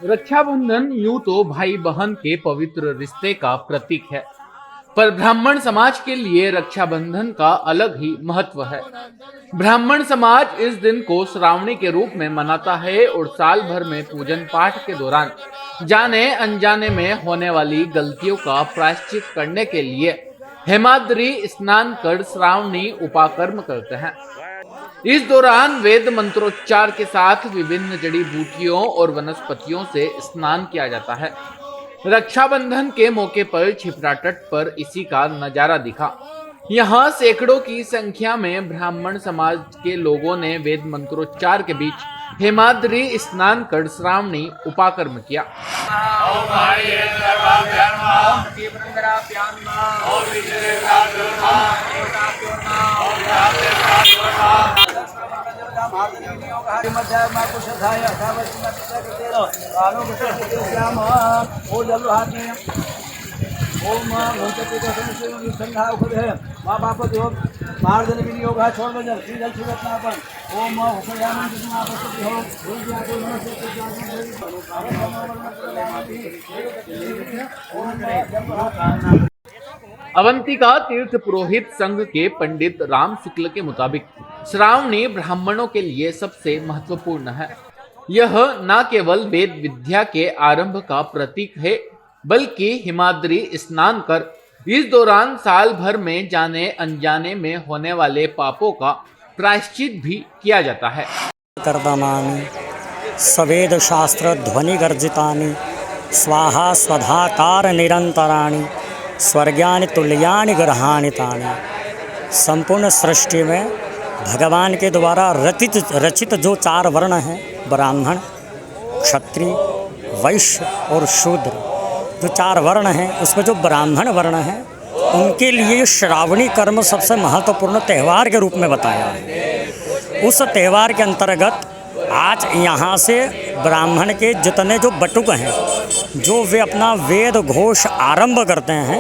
रक्षाबंधन यूं तो भाई बहन के पवित्र रिश्ते का प्रतीक है, पर ब्राह्मण समाज के लिए रक्षाबंधन का अलग ही महत्व है। ब्राह्मण समाज इस दिन को श्रावणी के रूप में मनाता है और साल भर में पूजन पाठ के दौरान जाने अनजाने में होने वाली गलतियों का प्रायश्चित करने के लिए हेमाद्री स्नान कर श्रावणी उपाकर्म करते हैं। इस दौरान वेद मंत्रोच्चार के साथ विभिन्न जड़ी बूटियों और वनस्पतियों से स्नान किया जाता है। रक्षाबंधन के मौके पर छिपरा तट पर इसी का नजारा दिखा। यहाँ सैकड़ों की संख्या में ब्राह्मण समाज के लोगों ने वेद मंत्रोच्चार के बीच हेमाद्री स्नान कर श्रावणी उपाकर्म किया। ओम माँ बाप जो मार्जन विनियोग छोड़ दो जल जल सुरत्नापन ओम अवंतिका तीर्थ पुरोहित संघ के पंडित राम शुक्ल के मुताबिक श्रावणी ब्राह्मणों के लिए सबसे महत्वपूर्ण है। यह न केवल वेद विद्या के आरंभ का प्रतीक है, बल्कि हिमाद्री स्नान कर इस दौरान साल भर में जाने अनजाने में होने वाले पापों का प्रायश्चित भी किया जाता है। कर्दमानि सवेद शास्त्र ध्वनि गर्जितानि स्वाहा स्वधाकार निरंतराणि स्वर्गानि तुल्यानि ग्रहाणि तानि। संपूर्ण सृष्टि में भगवान के द्वारा रचित जो 4 वर्ण हैं, ब्राह्मण, क्षत्रिय, वैश्य और शूद्र, जो 4 वर्ण हैं, उसमें जो ब्राह्मण वर्ण हैं उनके लिए श्रावणी कर्म सबसे महत्वपूर्ण त्यौहार के रूप में बताया है। उस त्यौहार के अंतर्गत आज यहाँ से ब्राह्मण के जितने जो बटुक हैं, जो वे अपना वेद घोष आरंभ करते हैं,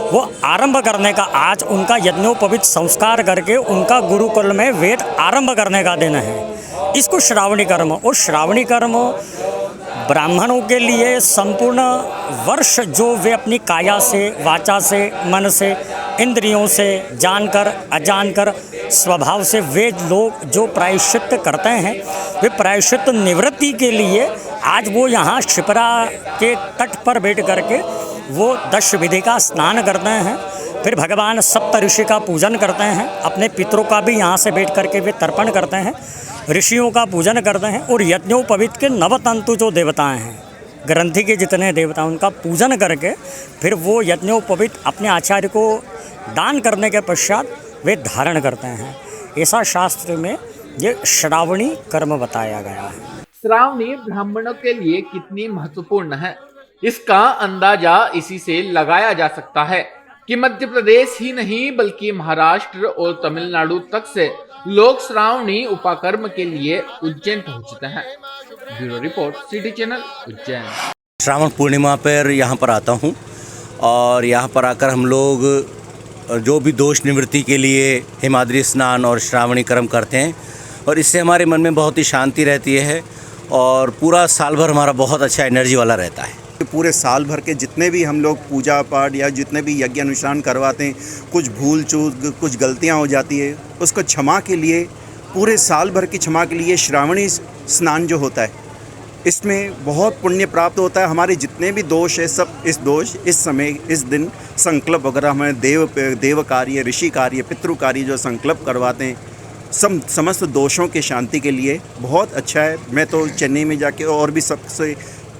वो आरंभ करने का आज उनका यज्ञोपवीत संस्कार करके उनका गुरुकुल में वेद आरंभ करने का दिन है। इसको श्रावणी कर्म, और श्रावणी कर्म ब्राह्मणों के लिए संपूर्ण वर्ष जो वे अपनी काया से, वाचा से, मन से, इंद्रियों से, जानकर अजानकर स्वभाव से वे लोग जो प्रायश्चित करते हैं, वे प्रायश्चित निवृत्ति के लिए आज वो यहाँ शिप्रा के तट पर बैठ करके वो 10 विधि का स्नान करते हैं। फिर भगवान सप्त ऋषि का पूजन करते हैं, अपने पितरों का भी यहाँ से बैठ करके वे तर्पण करते हैं, ऋषियों का पूजन करते हैं, और यज्ञोपवीत के नवतंतु जो देवताएं हैं, ग्रंथि के जितने देवता, उनका पूजन करके फिर वो यज्ञोपवीत अपने आचार्य को दान करने के पश्चात वे धारण करते हैं। ऐसा शास्त्र में ये श्रावणी कर्म बताया गया है। श्रावणी ब्राह्मणों के लिए कितनी महत्वपूर्ण है, इसका अंदाजा इसी से लगाया जा सकता है कि मध्य प्रदेश ही नहीं बल्कि महाराष्ट्र और तमिलनाडु तक से लोग श्रावणी उपाकर्म के लिए उज्जैन पहुंचते हैं। Bureau report, city channel, Ujjain. श्रावण पूर्णिमा पर यहाँ पर आता हूँ और यहाँ पर आकर हम लोग जो भी दोष निवृत्ति के लिए हिमाद्री स्नान और श्रावणी कर्म करते हैं, और इससे हमारे मन में बहुत ही शांति रहती है और पूरा साल भर हमारा बहुत अच्छा एनर्जी वाला रहता है। पूरे साल भर के जितने भी हम लोग पूजा पाठ या जितने भी यज्ञ अनुष्ठान करवाते हैं, कुछ भूल चूक, कुछ गलतियां हो जाती है, उसको क्षमा के लिए, पूरे साल भर की क्षमा के लिए श्रावणी स्नान जो होता है, इसमें बहुत पुण्य प्राप्त होता है। हमारे जितने भी दोष है, सब इस दोष इस समय इस दिन संकल्प वगैरह हमें देव कार्य, ऋषि कार्य, पितृ कार्य जो संकल्प करवाते हैं, समस्त दोषों के शांति के लिए बहुत अच्छा है। मैं तो चेन्नई में जाके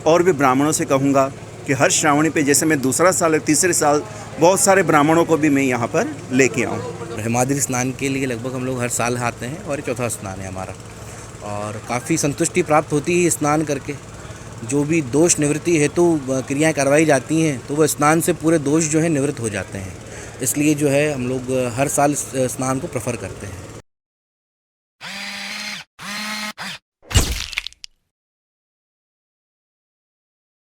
और भी ब्राह्मणों से कहूँगा कि हर श्रावणी पे, जैसे मैं दूसरा साल, तीसरे साल बहुत सारे ब्राह्मणों को भी मैं यहाँ पर लेके आऊँ। हिमाद्री स्नान के लिए लगभग हम लोग हर साल आते हैं और 4था स्नान है हमारा, और काफ़ी संतुष्टि प्राप्त होती है स्नान करके। जो भी दोष निवृत्ति हेतु क्रियाएँ करवाई जाती हैं, तो वह स्नान से पूरे दोष जो है निवृत्त हो जाते हैं। इसलिए जो है हम लोग हर साल स्नान को प्रेफर करते हैं।